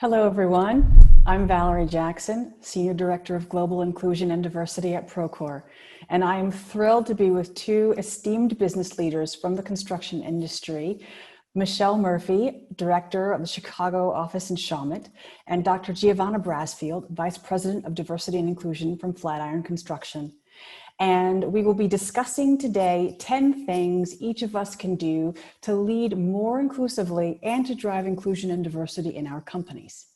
Hello, everyone. I'm Valerie Jackson, Senior Director of Global Inclusion and Diversity at Procore, and I am thrilled to be with two esteemed business leaders from the construction industry, Michele Murphy, Director of the Chicago office in Shawmut, and Dr. Giovanna Brasfield, Vice President of Diversity and Inclusion from Flatiron Construction. And we will be discussing today 10 things each of us can do to lead more inclusively and to drive inclusion and diversity in our companies.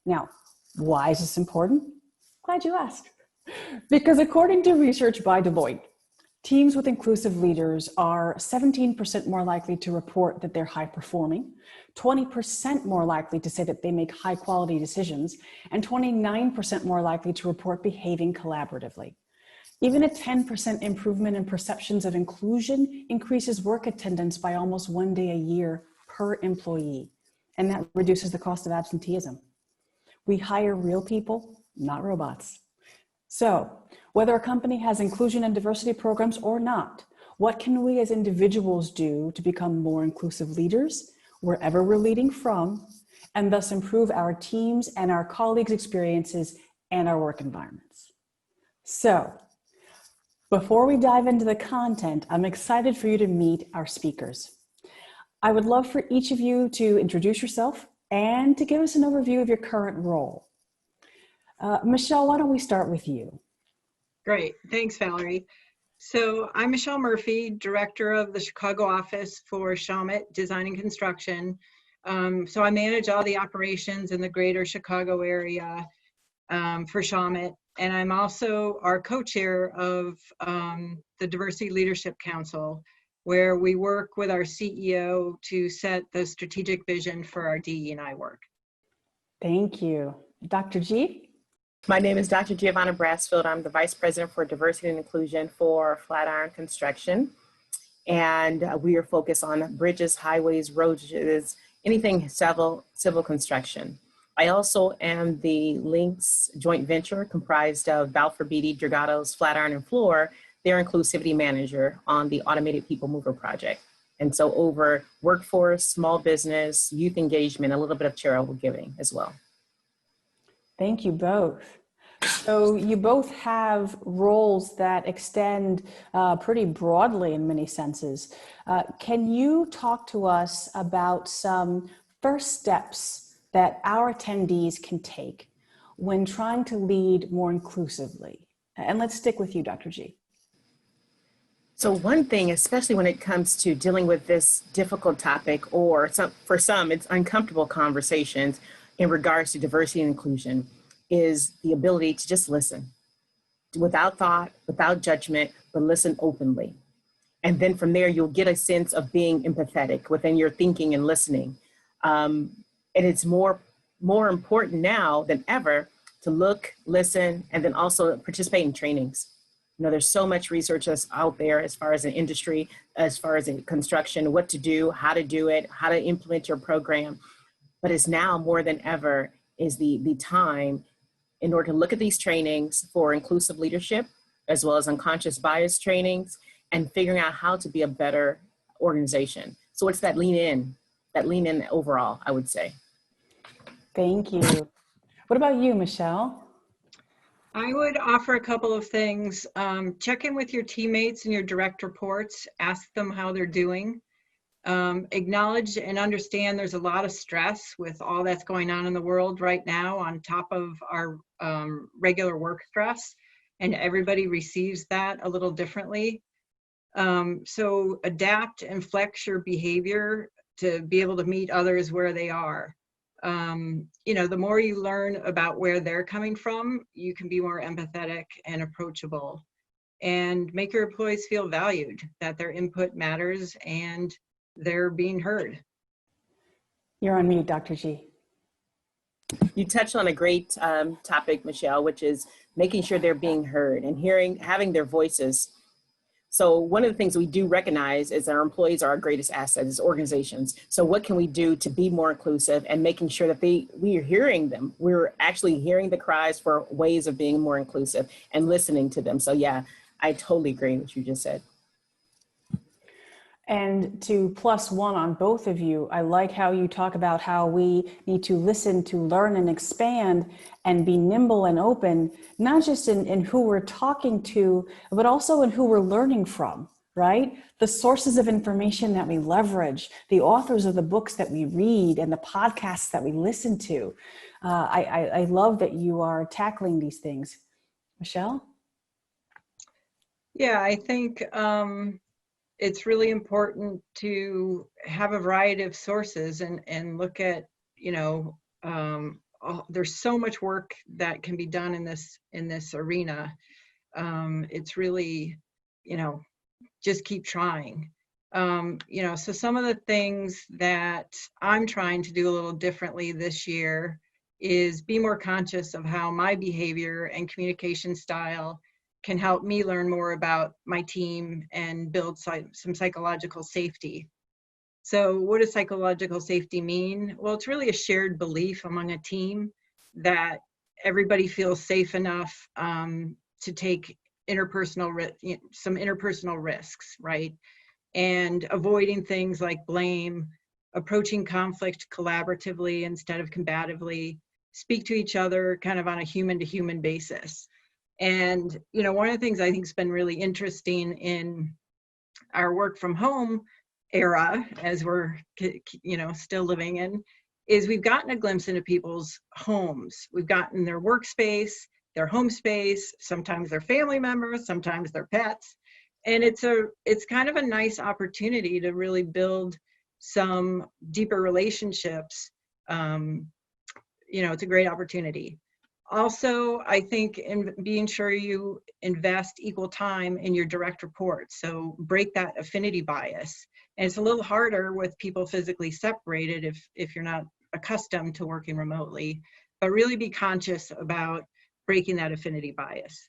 Now, why is this important? Glad you asked. Because according to research by Deloitte, teams with inclusive leaders are 17% more likely to report that they're high performing, 20% more likely to say that they make high quality decisions, and 29% more likely to report behaving collaboratively. Even a 10% improvement in perceptions of inclusion increases work attendance by almost 1 day a year per employee, and that reduces the cost of absenteeism. We hire real people, not robots. So, whether a company has inclusion and diversity programs or not, what can we as individuals do to become more inclusive leaders wherever we're leading from, and thus improve our teams and our colleagues' experiences and our work environments? So, before we dive into the content, I'm excited for you to meet our speakers. I would love for each of you to introduce yourself and to give us an overview of your current role. Michele, why don't we start with you? Great, thanks Valerie. So I'm Michele Murphy, Director of the Chicago office for Shawmut Design and Construction. So I manage all the operations in the greater Chicago area for Shawmut. And I'm also our co-chair of the Diversity Leadership Council, where we work with our CEO to set the strategic vision for our DE&I work. Thank you. Dr. G? My name is Dr. Giovanna Brassfield. I'm the Vice President for Diversity and Inclusion for Flatiron Construction. And we are focused on bridges, highways, roads, anything civil construction. I also am the Links joint venture comprised of Balfour Beatty, Dragados, Flatiron, and Floor, their inclusivity manager on the automated people mover project. And so over workforce, small business, youth engagement, a little bit of charitable giving as well. Thank you both. So you both have roles that extend pretty broadly in many senses. Can you talk to us about some first steps that our attendees can take when trying to lead more inclusively? And let's stick with you, Dr. G. So one thing, especially when it comes to dealing with this difficult topic, or for some, it's uncomfortable conversations in regards to diversity and inclusion, is the ability to just listen without thought, without judgment, but listen openly. And then from there, you'll get a sense of being empathetic within your thinking and listening. And it's more important now than ever to look, listen, and then also participate in trainings. You know, there's so much research that's out there as far as an industry, as far as in construction, what to do, how to do it, how to implement your program. But it's now more than ever is the time in order to look at these trainings for inclusive leadership, as well as unconscious bias trainings, and figuring out how to be a better organization. So it's that lean in overall, I would say. Thank you. What about you, Michele? I would offer a couple of things. Check in with your teammates and your direct reports. Ask them how they're doing. Acknowledge and understand there's a lot of stress with all that's going on in the world right now on top of our regular work stress, and everybody receives that a little differently. So adapt and flex your behavior to be able to meet others where they are. You know, the more you learn about where they're coming from, you can be more empathetic and approachable, and make your employees feel valued, that their input matters and they're being heard. You're on mute, Dr. G. You touched on a great topic, Michele, which is making sure they're being heard and having their voices. So one of the things we do recognize is our employees are our greatest asset as organizations. So what can we do to be more inclusive and making sure that we are hearing them? We're actually hearing the cries for ways of being more inclusive and listening to them. So yeah, I totally agree with what you just said. And to plus one on both of you, I like how you talk about how we need to listen to learn and expand and be nimble and open, not just in who we're talking to, but also in who we're learning from, right? The sources of information that we leverage, the authors of the books that we read and the podcasts that we listen to. I love that you are tackling these things. Michele? Yeah, I think it's really important to have a variety of sources and look at, there's so much work that can be done in this arena. It's really, just keep trying. So some of the things that I'm trying to do a little differently this year is be more conscious of how my behavior and communication style can help me learn more about my team and build some psychological safety. So what does psychological safety mean? Well, it's really a shared belief among a team that everybody feels safe enough to take some interpersonal risks, right? And avoiding things like blame, approaching conflict collaboratively instead of combatively, speak to each other kind of on a human-to-human basis. And, one of the things I think has been really interesting in our work from home era, as we're, still living in, is we've gotten a glimpse into people's homes. We've gotten their workspace, their home space, sometimes their family members, sometimes their pets. And it's kind of a nice opportunity to really build some deeper relationships. It's a great opportunity. Also, I think in being sure you invest equal time in your direct reports. So break that affinity bias. And it's a little harder with people physically separated if you're not accustomed to working remotely, but really be conscious about breaking that affinity bias.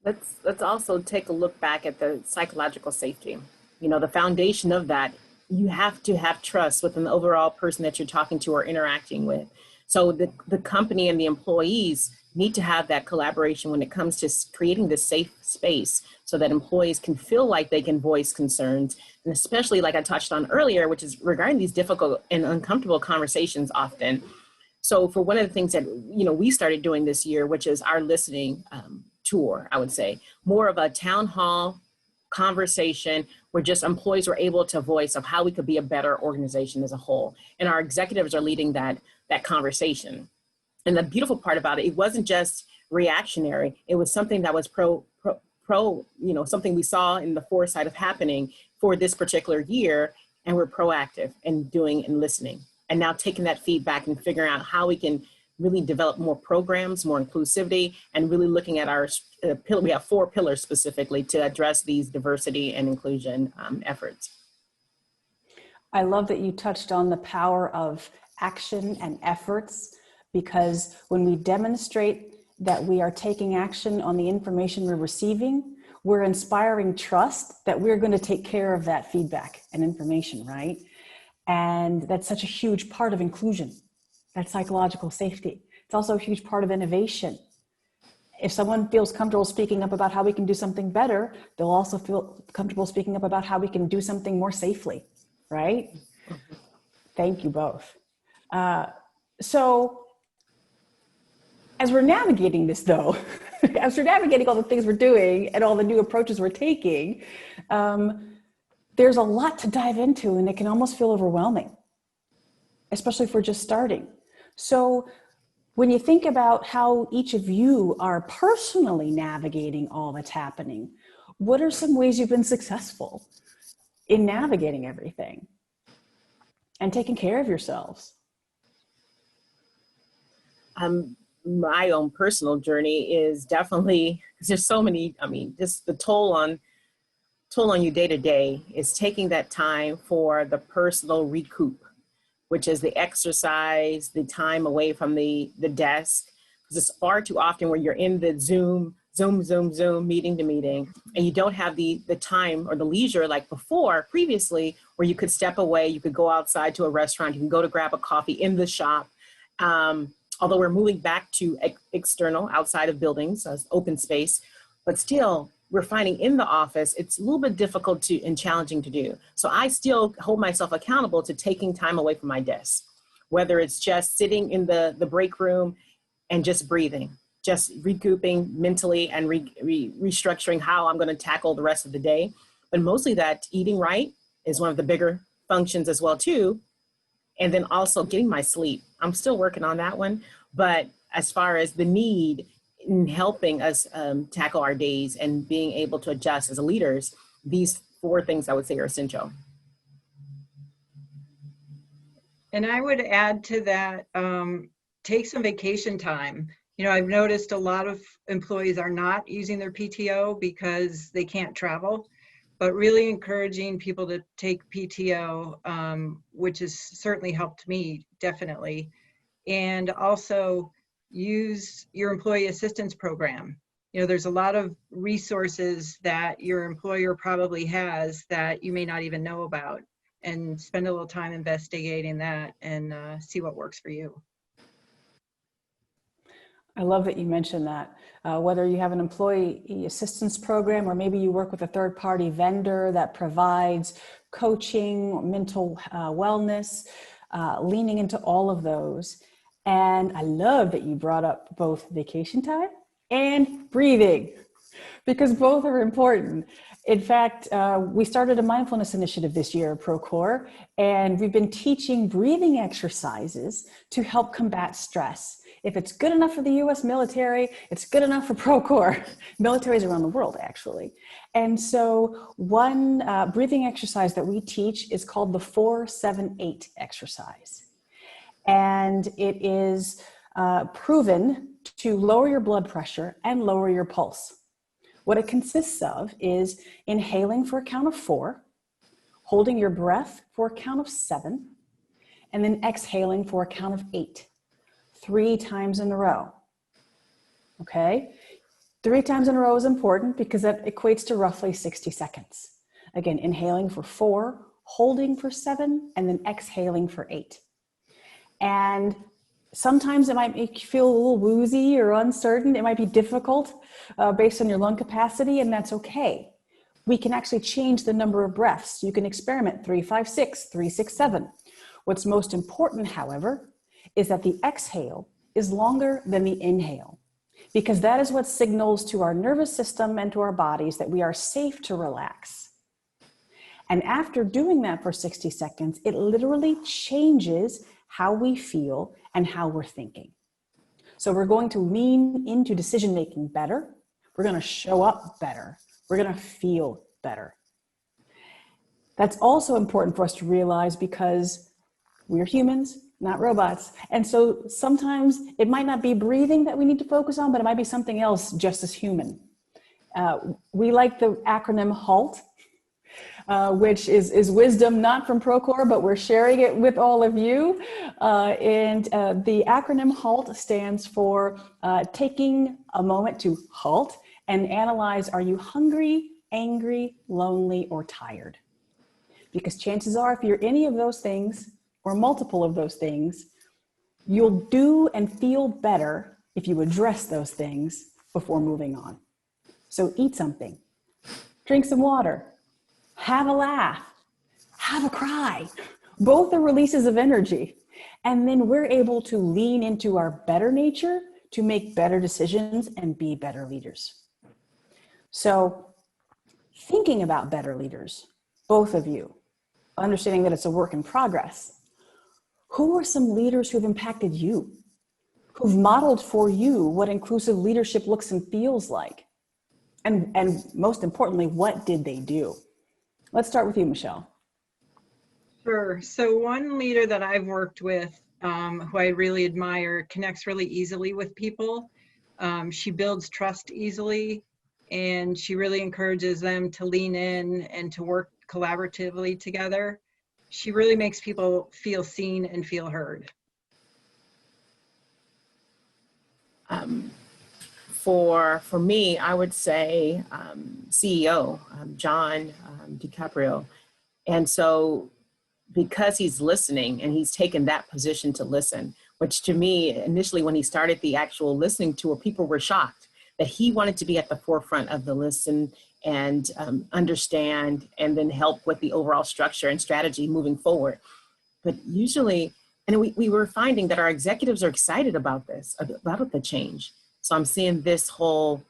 Let's also take a look back at the psychological safety. The foundation of that, you have to have trust within the overall person that you're talking to or interacting with. So the company and the employees need to have that collaboration when it comes to creating this safe space so that employees can feel like they can voice concerns. And especially like I touched on earlier, which is regarding these difficult and uncomfortable conversations often. So for one of the things that, we started doing this year, which is our listening tour, I would say, more of a town hall conversation where just employees were able to voice of how we could be a better organization as a whole. And our executives are leading that conversation. And the beautiful part about it, it wasn't just reactionary. It was something that was something we saw in the foresight of happening for this particular year. And we're proactive in doing and listening. And now taking that feedback and figuring out how we can really develop more programs, more inclusivity, and really looking at our we have 4 pillars specifically to address these diversity and inclusion efforts. I love that you touched on the power of action and efforts, because when we demonstrate that we are taking action on the information we're receiving, we're inspiring trust that we're going to take care of that feedback and information, right? And that's such a huge part of inclusion, that psychological safety. It's also a huge part of innovation. If someone feels comfortable speaking up about how we can do something better, they'll also feel comfortable speaking up about how we can do something more safely, right? Thank you both. So as we're navigating this though, as we're navigating all the things we're doing and all the new approaches we're taking, there's a lot to dive into and it can almost feel overwhelming, especially if we're just starting. So when you think about how each of you are personally navigating all that's happening, what are some ways you've been successful in navigating everything and taking care of yourselves? My own personal journey is definitely, because there's so many, just the toll on you day to day is taking that time for the personal recoup, which is the exercise, the time away from the desk. Because it's far too often where you're in the Zoom, meeting to meeting, and you don't have the time or the leisure like previously, where you could step away, you could go outside to a restaurant, you can go to grab a coffee in the shop. Although we're moving back to external, outside of buildings, as open space, but still we're finding in the office, it's a little bit difficult and challenging to do. So I still hold myself accountable to taking time away from my desk, whether it's just sitting in the break room and just breathing, just recouping mentally and restructuring how I'm going to tackle the rest of the day. But mostly that eating right is one of the bigger functions as well too. And then also getting my sleep. I'm still working on that one. But as far as the need in helping us tackle our days and being able to adjust as leaders, these 4 things I would say are essential. And I would add to that, take some vacation time. You know, I've noticed a lot of employees are not using their PTO because they can't travel, but really encouraging people to take PTO, which has certainly helped me, definitely. And also use your employee assistance program. You know, there's a lot of resources that your employer probably has that you may not even know about, and spend a little time investigating that and see what works for you. I love that you mentioned that. Whether you have an employee assistance program or maybe you work with a third-party vendor that provides coaching, mental wellness, leaning into all of those. And I love that you brought up both vacation time and breathing, because both are important. In fact, we started a mindfulness initiative this year at Procore, and we've been teaching breathing exercises to help combat stress. If it's good enough for the US military, it's good enough for Procore. Militaries around the world, actually. And so one breathing exercise that we teach is called the 4-7-8 exercise. And it is proven to lower your blood pressure and lower your pulse. What it consists of is inhaling for a count of 4, holding your breath for a count of 7, and then exhaling for a count of 8, 3 times in a row. Okay? 3 times in a row is important because that equates to roughly 60 seconds. Again, inhaling for 4, holding for 7, and then exhaling for 8. And sometimes it might make you feel a little woozy or uncertain. It might be difficult based on your lung capacity, and that's okay. We can actually change the number of breaths. You can experiment 3, 5, 6, 3, 6, 7. What's most important, however, is that the exhale is longer than the inhale, because that is what signals to our nervous system and to our bodies that we are safe to relax. And after doing that for 60 seconds, it literally changes how we feel and how we're thinking. So we're going to lean into decision-making better. We're going to show up better. We're going to feel better. That's also important for us to realize because we're humans, not robots. And so sometimes it might not be breathing that we need to focus on, but it might be something else just as human. We like the acronym HALT, which is wisdom not from Procore, but we're sharing it with all of you. And the acronym HALT stands for taking a moment to halt and analyze, are you hungry, angry, lonely, or tired? Because chances are, if you're any of those things, or multiple of those things, you'll do and feel better if you address those things before moving on. So eat something, drink some water, have a laugh, have a cry. Both are releases of energy. And then we're able to lean into our better nature to make better decisions and be better leaders. So thinking about better leaders, both of you, understanding that it's a work in progress, who are some leaders who've impacted you, who've modeled for you what inclusive leadership looks and feels like? And most importantly, what did they do? Let's start with you, Michele. Sure. So one leader that I've worked with, who I really admire, connects really easily with people. She builds trust easily, and she really encourages them to lean in and to work collaboratively together. She really makes people feel seen and feel heard. For me, I would say CEO, John DiCaprio. And so because he's listening and he's taken that position to listen, which to me, initially when he started the actual listening tour, people were shocked that he wanted to be at the forefront of the listen and understand, and then help with the overall structure and strategy moving forward. But usually, and we were finding that our executives are excited about this, about the change. So I'm seeing this whole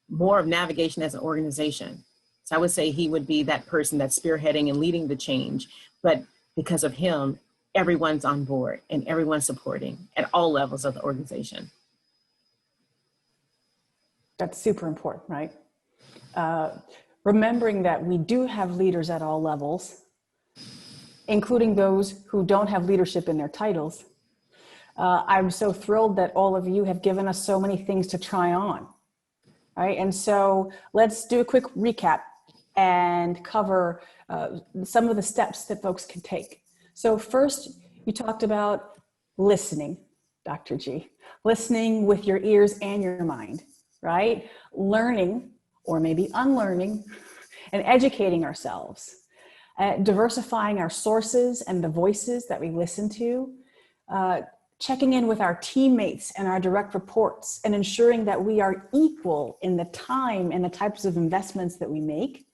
more of navigation as an organization. So I would say he would be that person that's spearheading and leading the change. But because of him, everyone's on board and everyone's supporting at all levels of the organization. That's super important, right? Remembering that we do have leaders at all levels, including those who don't have leadership in their titles. I'm so thrilled that all of you have given us so many things to try on, right? And so let's do a quick recap and cover some of the steps that folks can take. So first, you talked about listening, Dr. G. Listening with your ears and your mind, right? Learning, or maybe unlearning, and educating ourselves. Diversifying our sources and the voices that we listen to. Checking in with our teammates and our direct reports, and ensuring that we are equal in the time and the types of investments that we make.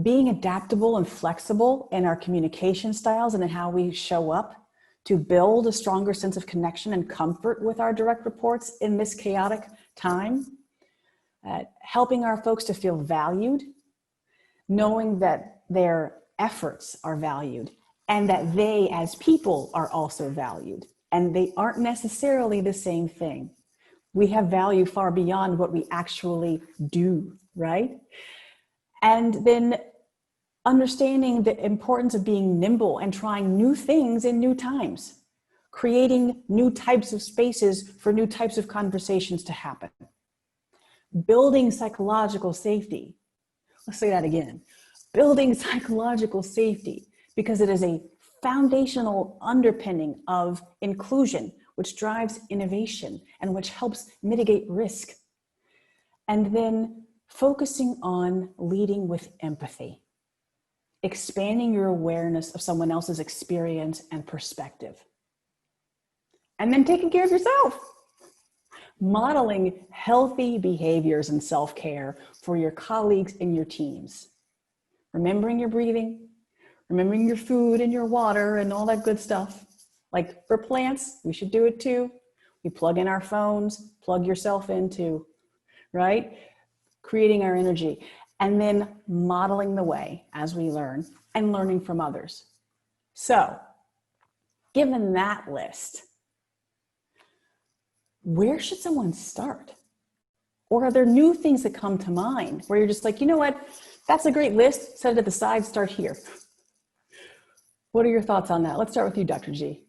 Being adaptable and flexible in our communication styles and in how we show up to build a stronger sense of connection and comfort with our direct reports in this chaotic time. Helping our folks to feel valued, knowing that their efforts are valued and that they as people are also valued, and they aren't necessarily the same thing. We have value far beyond what we actually do, right? And then understanding the importance of being nimble and trying new things in new times, creating new types of spaces for new types of conversations to happen. Building psychological safety. Let's say that again. Building psychological safety, because it is a foundational underpinning of inclusion, which drives innovation and which helps mitigate risk. And then focusing on leading with empathy, expanding your awareness of someone else's experience and perspective. And then taking care of yourself. Modeling healthy behaviors and self-care for your colleagues and your teams. Remembering your breathing, remembering your food and your water and all that good stuff. Like for plants, we should do it too. We plug in our phones, plug yourself in too, right? Creating our energy. And then modeling the way as we learn and learning from others. So, given that list, where should someone start? Or are there new things that come to mind where you're just like, you know what, that's a great list, set it at the side, start here. What are your thoughts on that? Let's start with you, Dr. G.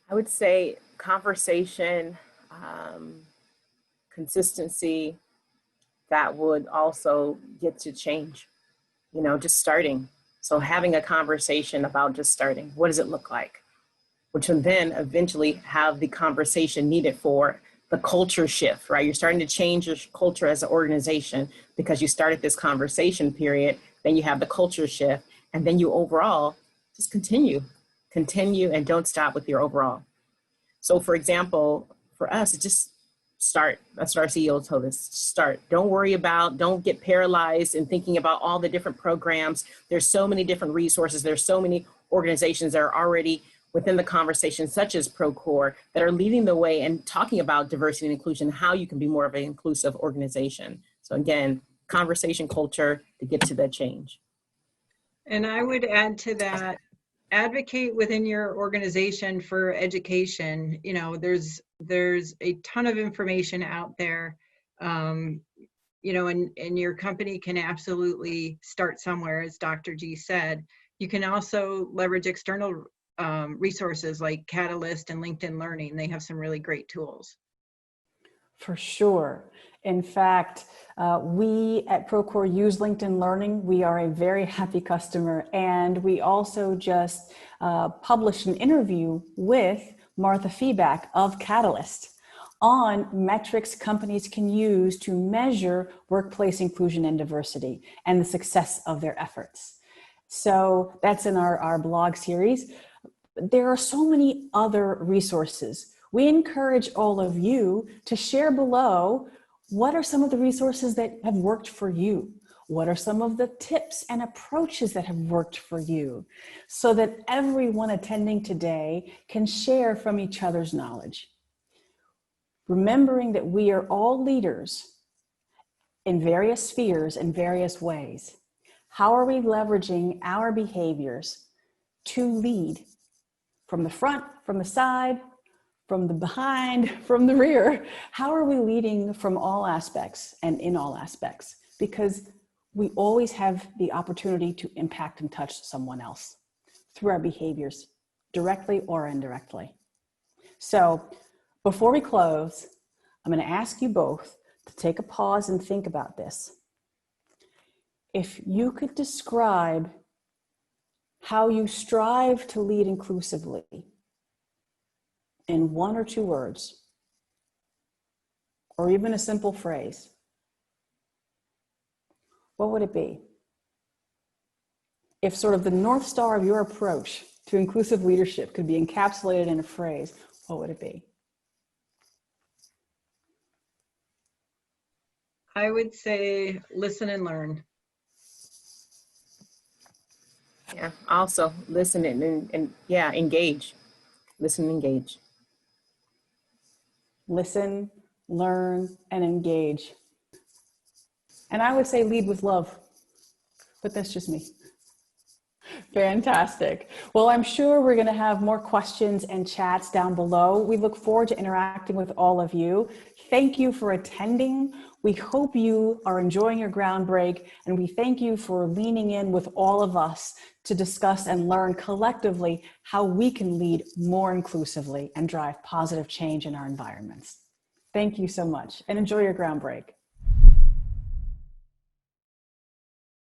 I would say conversation, consistency, that would also get to change, just starting. So having a conversation about just starting, what does it look like? Which will then eventually have the conversation needed for the culture shift, right? You're starting to change your culture as an organization because you started this conversation period, then you have the culture shift, and then you overall just continue and don't stop with your overall. So for example, for us, it's just start. That's what our CEO told us, start. Don't get paralyzed in thinking about all the different programs. There's so many different resources. There's so many organizations that are already within the conversation, such as Procore, that are leading the way and talking about diversity and inclusion, how you can be more of an inclusive organization. So again, conversation culture to get to that change. And I would add to that, advocate within your organization for education. There's a ton of information out there, and your company can absolutely start somewhere, as Dr. G said. You can also leverage external resources like Catalyst and LinkedIn Learning. They have some really great tools. For sure. In fact, we at Procore use LinkedIn Learning. We are a very happy customer. And we also just published an interview with Martha Feeback of Catalyst on metrics companies can use to measure workplace inclusion and diversity and the success of their efforts. So that's in our blog series. There are so many other resources. We encourage all of you to share below what are some of the resources that have worked for you. What are some of the tips and approaches that have worked for you, so that everyone attending today can share from each other's knowledge. Remembering that we are all leaders in various spheres in various ways. How are we leveraging our behaviors to lead from the front, from the side, from the behind, from the rear? How are we leading from all aspects and in all aspects? Because we always have the opportunity to impact and touch someone else through our behaviors, directly or indirectly. So before we close, I'm going to ask you both to take a pause and think about this. If you could describe how you strive to lead inclusively in 1 or 2 words, or even a simple phrase, what would it be? If sort of the North Star of your approach to inclusive leadership could be encapsulated in a phrase, what would it be? I would say listen and learn. Yeah, also listen and yeah, engage. Listen and engage. Listen, learn, and engage. And I would say lead with love, but that's just me. Fantastic. Well, I'm sure we're going to have more questions and chats down below. We look forward to interacting with all of you. Thank you for attending. We hope you are enjoying your ground break, and we thank you for leaning in with all of us to discuss and learn collectively how we can lead more inclusively and drive positive change in our environments. Thank you so much, and enjoy your ground break.